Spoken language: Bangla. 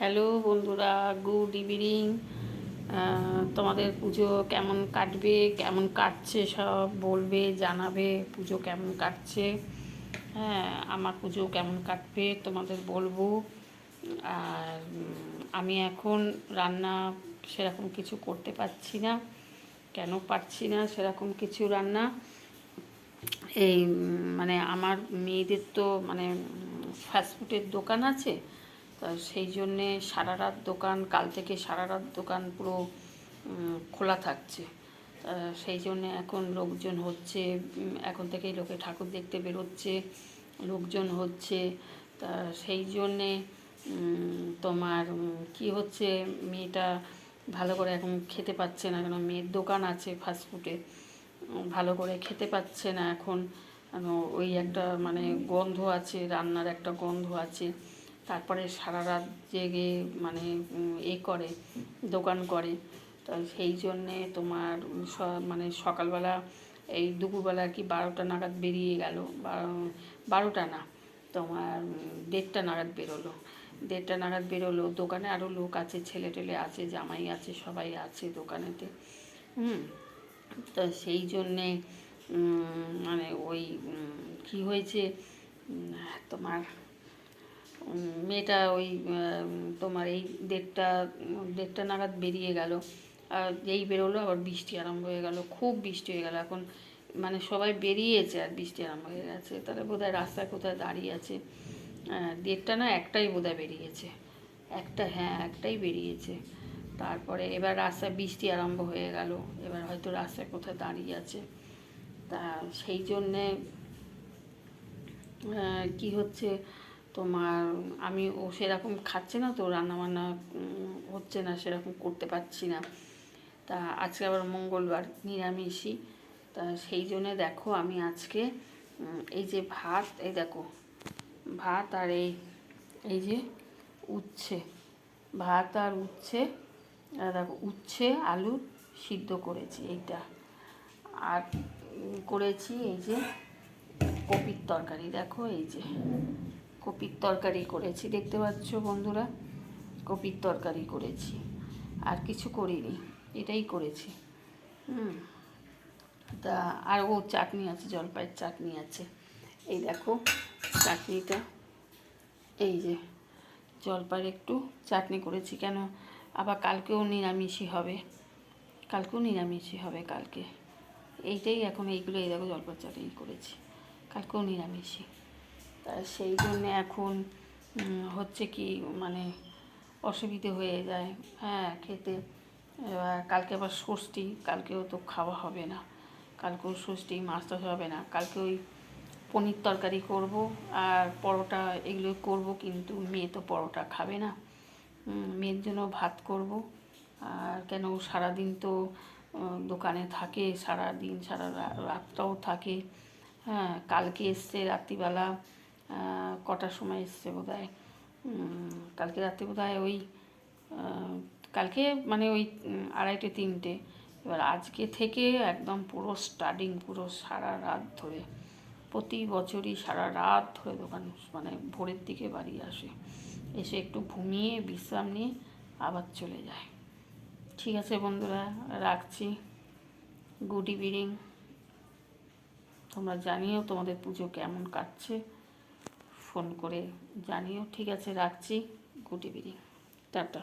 হ্যালো বন্ধুরা, গুড ইভিনিং। তোমাদের পুজো কেমন কাটবে, কেমন কাটছে সব বলবে, জানাবে পুজো কেমন কাটছে। হ্যাঁ, আমার পুজো কেমন কাটবে তোমাদের বলবো। আর আমি এখন রান্না সেরকম কিছু করতে পারছি না। কেন পারছি না সেরকম কিছু রান্না? এই মানে আমার মেয়েদের তো মানে ফাস্টফুডের দোকান আছে, তা সেই জন্যে সারা রাত দোকান, কাল থেকে সারা রাত দোকান পুরো খোলা থাকছে। সেই জন্যে এখন লোকজন হচ্ছে, এখন থেকেই লোকে ঠাকুর দেখতে বেরোচ্ছে, লোকজন হচ্ছে। তা সেই জন্যে তোমার কি হচ্ছে, মেয়েটা ভালো করে এখন খেতে পাচ্ছে না, কেন মেয়ের দোকান আছে ফাস্টফুডে, ভালো করে খেতে পাচ্ছে না এখন। ওই একটা মানে গন্ধ আছে, রান্নার একটা গন্ধ আছে। তারপরে সারা রাত জেগে মানে করে দোকান করে। তো সেই জন্যে তোমার মানে সকালবেলা এই দুপুরবেলা আর কি 12টা নাগাদ বেরিয়ে গেল, 12টা না, তোমার 1:30টা নাগাদ বেরোলো। 1:30টা নাগাদ বেরোলো, দোকানে আরও লোক আছে, ছেলে টেলে আছে, জামাই আছে, সবাই আছে দোকানেতে। তো সেই জন্যে মানে ওই কী হয়েছে, তোমার মেয়েটা ওই তোমার এই 1:30টা নাগাদ বেরিয়ে গেল। আর যেই বেরোলো আবার বৃষ্টি আরম্ভ হয়ে গেল, খুব বৃষ্টি হয়ে গেল। এখন মানে সবাই বেরিয়েছে আর বৃষ্টি আরম্ভ হয়ে গেছে, তাহলে বোধহয় রাস্তায় কোথায় দাঁড়িয়ে আছে। 1:30টা না, একটাই বোধহয় বেরিয়েছে, একটা, হ্যাঁ একটাই বেরিয়েছে। তারপরে এবার রাস্তায় বৃষ্টি আরম্ভ হয়ে গেল, এবার হয়তো রাস্তায় কোথায় দাঁড়িয়ে আছে। তা সেই জন্যে কি হচ্ছে তোমার, আমি ও সেরকম খাচ্ছে না, তো রান্নাবান্না হচ্ছে না, সেরকম করতে পারছি না। তা আজকে আবার মঙ্গলবার, নিরামিষই। তা সেই জন্যে দেখো আমি আজকে এই যে ভাত, এই দেখো ভাত আর এই যে উচ্ছে, ভাত আর উচ্ছে, দেখো উচ্ছে আলু সিদ্ধ করেছি এইটা। আর করেছি এই যে কপির তরকারি, দেখো এই যে কপির তরকারি করেছি, দেখতে পাচ্ছ বন্ধুরা, কপির তরকারি করেছি, আর কিছু করিনি, এটাই করেছি। তা আর ও চাটনি আছে, জলপাইয়ের চাটনি আছে, এই দেখো চাটনিটা, এই যে জলপাইয়ের একটু চাটনি করেছি। কেন আবার কালকেও নিরামিষই হবে, কালকে এইটাই এখন এইগুলো, এই দেখো জলপাইয়ের চাটনি করেছি, কালকেও নিরামিষই। তা সেই জন্যে এখন হচ্ছে কি মানে অসুবিধে হয়ে যায়, হ্যাঁ খেতে। এবার কালকে আবার ষষ্ঠী, কালকেও তো খাওয়া হবে না, কালকেও ষষ্ঠী, মাছ টাছ হবে না। কালকে ওই পনির তরকারি করব আর পরোটা এগুলো করব, কিন্তু মেয়ে তো পরোটা খাবে না, মেয়ের জন্য ভাত করব। আর কেন সারাদিন তো দোকানে থাকে, সারাদিন সারা রাতটাও থাকে। হ্যাঁ, কালকে এসছে রাত্রিবেলা, কটার সময় এসছে বোধহয়, কালকে রাত্রে বোধহয় ওই কালকে মানে ওই 2:30-3টে। এবার আজকে থেকে একদম পুরো স্টার্টিং, পুরো সারা রাত ধরে, প্রতি বছরই সারা রাত ধরে দোকান, মানে ভোরের দিকে বাড়ি আসে, এসে একটু ঘুমিয়ে বিশ্রাম নিয়ে আবার চলে যায়। ঠিক আছে বন্ধুরা, রাখছি, গুড ইভিনিং। তোমরা জানিও তোমাদের পুজো কেমন কাটছে, ফোন করে জানিও। ঠিক আছে, রাখছি, গুড ইভিনিং, টাটা।